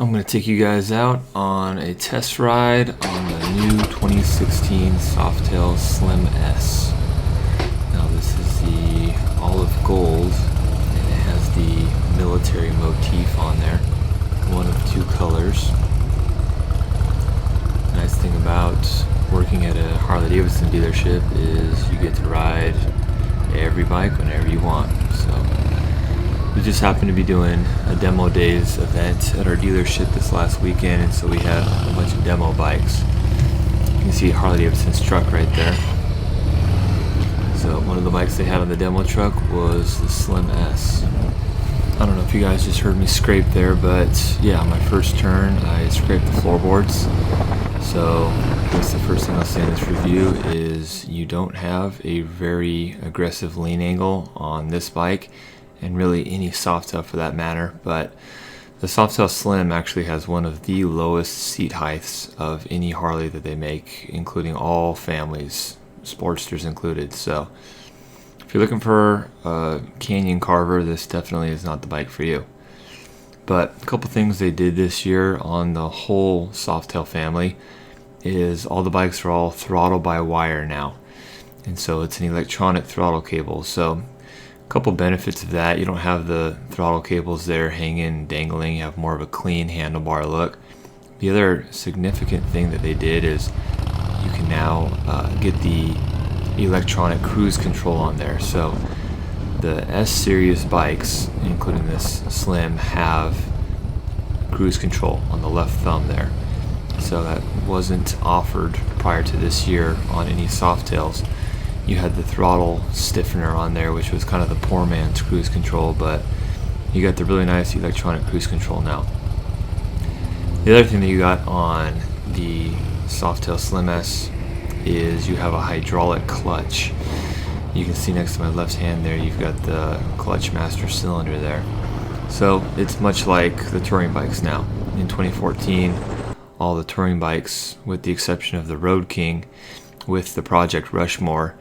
I'm going to take you guys out on a test ride on the new 2016 Softail Slim S. Now this is the olive gold and it has the military motif on there, one of two colors. Nice thing about working at a Harley-Davidson dealership is you get to ride every bike whenever you want. So we just happened to be doing a demo days event at our dealership this last weekend, and so we had a bunch of demo bikes. You can see Harley-Davidson's truck right there. So one of the bikes they had on the demo truck was the Slim S. I don't know if you guys just heard me scrape there, but yeah, on my first turn I scraped the floorboards. So I guess the first thing I'll say in this review is you don't have a very aggressive lean angle on this bike, and really any Softail for that matter, but the Softail Slim actually has one of the lowest seat heights of any Harley that they make, including all families, Sportsters included. So if you're looking for a canyon carver, this definitely is not the bike for you. But a couple things they did this year on the whole Softail family is all the bikes are all throttle by wire now, and so it's an electronic throttle cable. So couple benefits of that: you don't have the throttle cables there hanging, dangling. You have more of a clean handlebar look. The other significant thing that they did is you can now get the electronic cruise control on there. So the S series bikes, including this Slim, have cruise control on the left thumb there. So that wasn't offered prior to this year on any Softails. You had the throttle stiffener on there, which was kind of the poor man's cruise control, but you got the really nice electronic cruise control now. The other thing that you got on the Softail Slim S is you have a hydraulic clutch. You can see next to my left hand there, you've got the clutch master cylinder there. So it's much like the touring bikes now. In 2014, all the touring bikes, with the exception of the Road King with the Project Rushmore,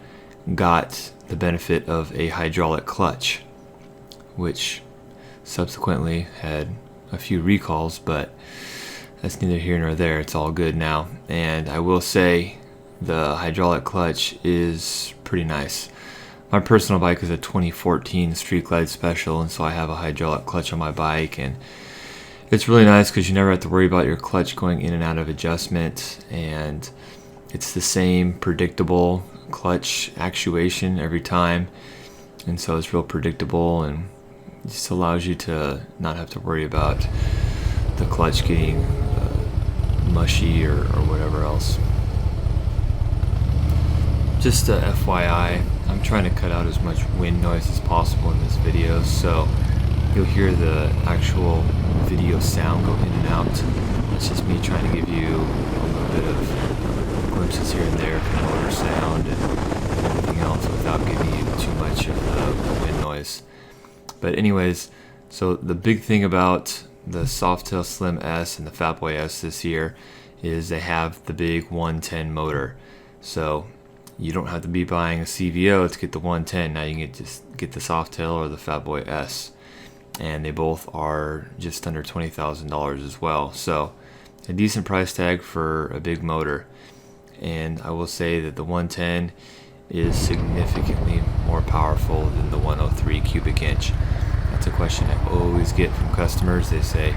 got the benefit of a hydraulic clutch, which subsequently had a few recalls, but that's neither here nor there. It's all good now. And I will say the hydraulic clutch is pretty nice. My personal bike is a 2014 Street Glide Special, and so I have a hydraulic clutch on my bike, and it's really nice because you never have to worry about your clutch going in and out of adjustment, and it's the same predictable clutch actuation every time, and so it's real predictable, and it just allows you to not have to worry about the clutch getting mushy or whatever else. Just a FYI, I'm trying to cut out as much wind noise as possible in this video, so you'll hear the actual video sound go in and out. It's just me trying to give you a little bit of glimpses here and there of the motor sound and everything else without giving you too much of the wind noise. But anyways, so the big thing about the Softail Slim S and the Fatboy S this year is they have the big 110 motor. So you don't have to be buying a CVO to get the 110. Now you can just get the Softail or the Fatboy S, and they both are just under $20,000 as well. So a decent price tag for a big motor. And I will say that the 110 is significantly more powerful than the 103 cubic inch. That's a question I always get from customers. They say,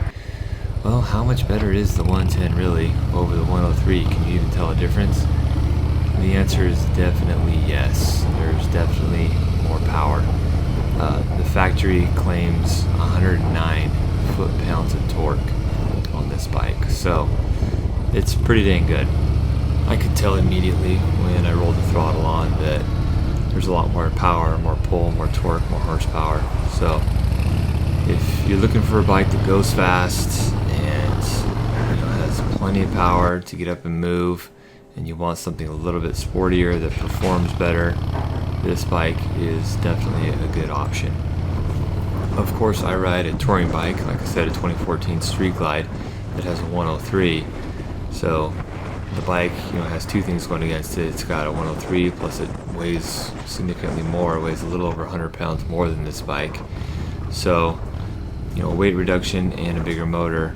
well, how much better is the 110 really over the 103? Can you even tell a difference? And the answer is definitely yes. There's definitely more power. The factory claims 109 foot-pounds of torque on this bike, so it's pretty dang good. I could tell immediately when I rolled the throttle on that there's a lot more power, more pull, more torque, more horsepower. So if you're looking for a bike that goes fast and has plenty of power to get up and move, and you want something a little bit sportier that performs better, this bike is definitely a good option. Of course, I ride a touring bike, like I said, a 2014 Street Glide that has a 103. So the bike, has two things going against it. It's got a 103, plus it weighs significantly more. It weighs a little over 100 pounds more than this bike. So, weight reduction and a bigger motor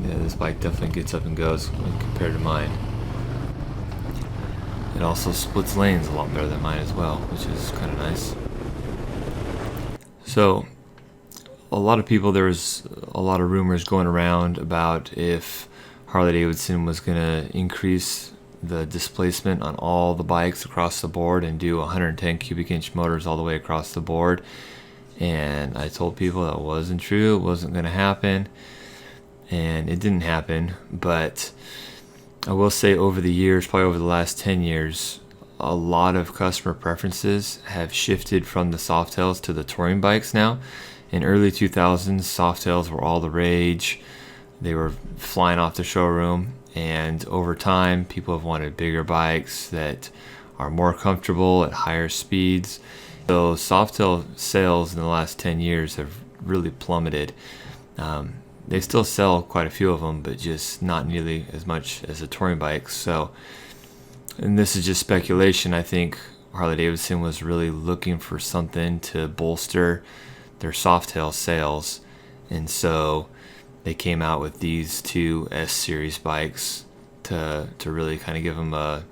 yeah, this bike definitely gets up and goes when compared to mine. It also splits lanes a lot better than mine as well, which is kind of nice. So a lot of people, there was a lot of rumors going around about if Harley-Davidson was going to increase the displacement on all the bikes across the board and do 110 cubic inch motors all the way across the board. And I told people that wasn't true, it wasn't going to happen, and it didn't happen. But I will say over the years, probably over the last 10 years, a lot of customer preferences have shifted from the Softails to the touring bikes now. In early 2000s, Softails were all the rage. They were flying off the showroom, and over time, people have wanted bigger bikes that are more comfortable at higher speeds. So Softail sales in the last 10 years have really plummeted. They still sell quite a few of them, but just not nearly as much as the touring bikes. So, and this is just speculation, I think Harley-Davidson was really looking for something to bolster their Softail sales, and so they came out with these two S-Series bikes to really kind of give them a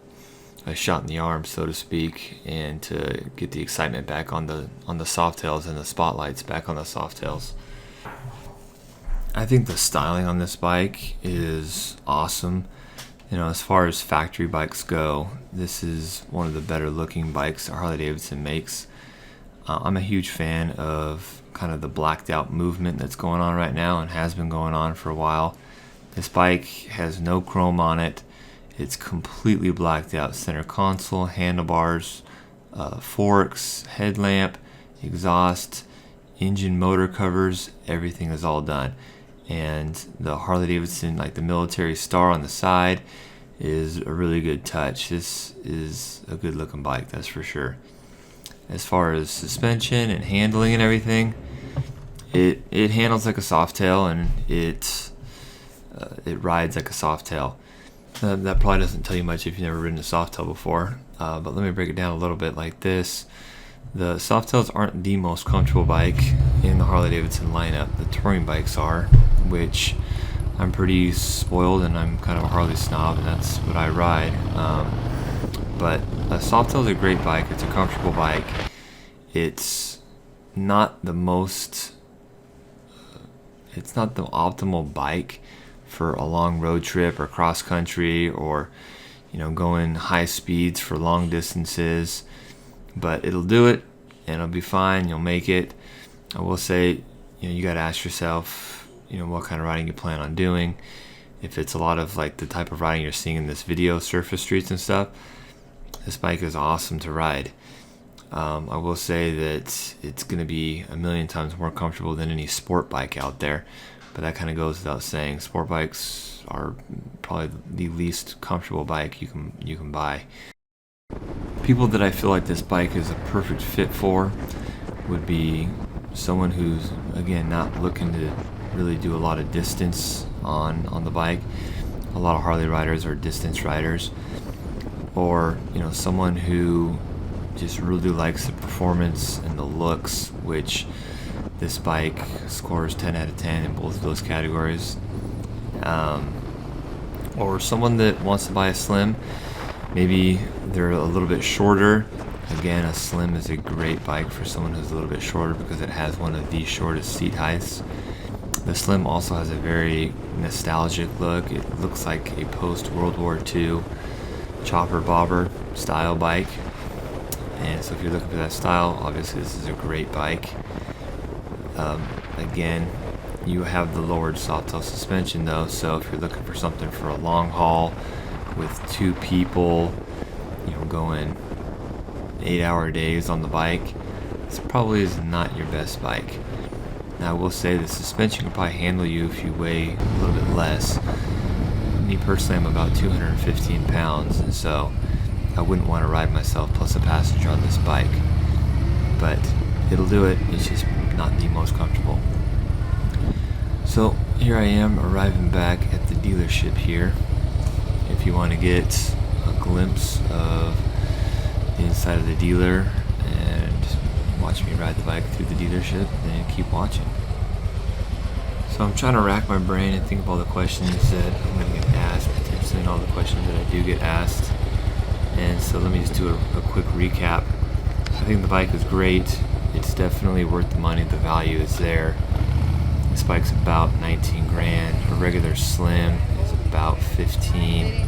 shot in the arm, so to speak, and to get the excitement back on the Softails and the spotlights back on the Softails. I think the styling on this bike is awesome. You know, as far as factory bikes go, this is one of the better looking bikes Harley-Davidson makes. I'm a huge fan of kind of the blacked out movement that's going on right now and has been going on for a while. This bike has no chrome on it. It's completely blacked out. Center console, handlebars, forks, headlamp, exhaust, engine motor covers, everything is all done. And the Harley-Davidson, like the military star on the side, is a really good touch. This is a good looking bike, that's for sure. As far as suspension and handling and everything, it handles like a Softail, and it rides like a Softail. That probably doesn't tell you much if you've never ridden a Softail before, but let me break it down a little bit like this. The Softails aren't the most comfortable bike in the Harley-Davidson lineup. The touring bikes are, which I'm pretty spoiled, and I'm kind of a Harley snob, and that's what I ride. But a Softail is a great bike. It's a comfortable bike. It's not the most, it's not the optimal bike for a long road trip or cross country, or going high speeds for long distances. But it'll do it, and it'll be fine. You'll make it. I will say, you got to ask yourself, what kind of riding you plan on doing. If it's a lot of like the type of riding you're seeing in this video, surface streets and stuff, this bike is awesome to ride. I will say that it's going to be a million times more comfortable than any sport bike out there, but that kind of goes without saying. Sport bikes are probably the least comfortable bike you can buy. People that I feel like this bike is a perfect fit for would be someone who's, again, not looking to really do a lot of distance on the bike. A lot of Harley riders are distance riders, or someone who just really likes the performance and the looks, which this bike scores 10 out of 10 in both of those categories. Or someone that wants to buy a Slim. Maybe they're a little bit shorter. Again, a Slim is a great bike for someone who's a little bit shorter because it has one of the shortest seat heights. The Slim also has a very nostalgic look. It looks like a post-World War II chopper bobber style bike. And so if you're looking for that style, obviously this is a great bike. Again, you have the lowered Softail suspension though, so if you're looking for something for a long haul with two people, going 8-hour days on the bike, this probably is not your best bike. Now I will say the suspension can probably handle you if you weigh a little bit less. Me personally, I'm about 215 pounds, and so I wouldn't want to ride myself plus a passenger on this bike. But it'll do it, it's just not the most comfortable. So here I am arriving back at the dealership here. If you want to get a glimpse of the inside of the dealer and watch me ride the bike through the dealership, then keep watching. So I'm trying to rack my brain and think of all the questions that I'm going to get asked, potentially, and all the questions that I do get asked. And so let me just do a quick recap. I think the bike is great. It's definitely worth the money. The value is there. This bike's about 19 grand. A regular slim is about 15,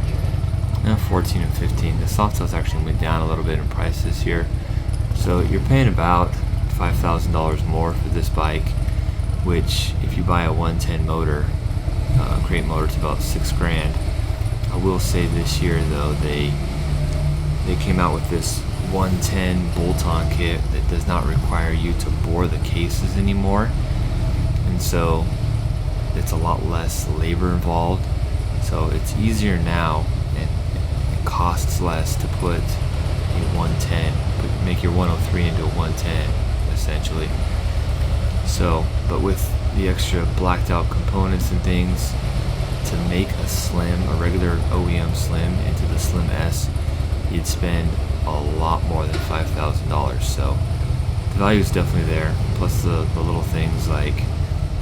14 and 15. The Softails actually went down a little bit in price this year. So you're paying about $5,000 more for this bike, which if you buy a 110 motor, crate motor, it's about 6 grand. I will say this year though, they came out with this 110 bolt-on kit that does not require you to bore the cases anymore, and so it's a lot less labor involved. So it's easier now, and it costs less to put a 110, make your 103 into a 110 essentially. So, but with the extra blacked out components and things, to make a slim, a regular OEM slim into the Slim S, you'd spend a lot more than $5,000. So the value is definitely there. Plus the little things like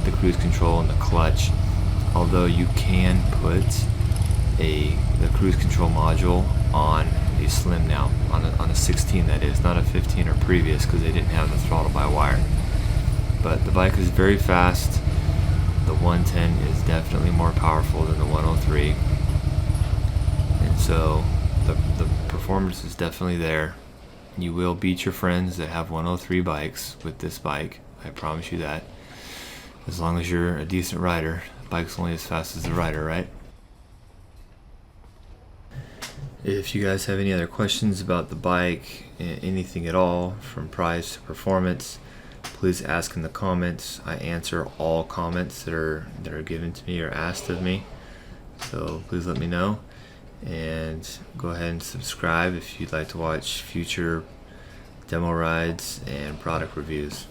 the cruise control and the clutch. Although you can put the cruise control module on a Slim now, on a 16 that is, not a 15 or previous, because they didn't have the throttle by wire. But the bike is very fast. The 110 is definitely more powerful than the 103, and so the performance is definitely there. You will beat your friends that have 103 bikes with this bike, I promise you that. As long as you're a decent rider. The bike's only as fast as the rider, right? If you guys have any other questions about the bike, anything at all, from price to performance, please ask in the comments. I answer all comments that are given to me or asked of me, so please let me know. And go ahead and subscribe if you'd like to watch future demo rides and product reviews.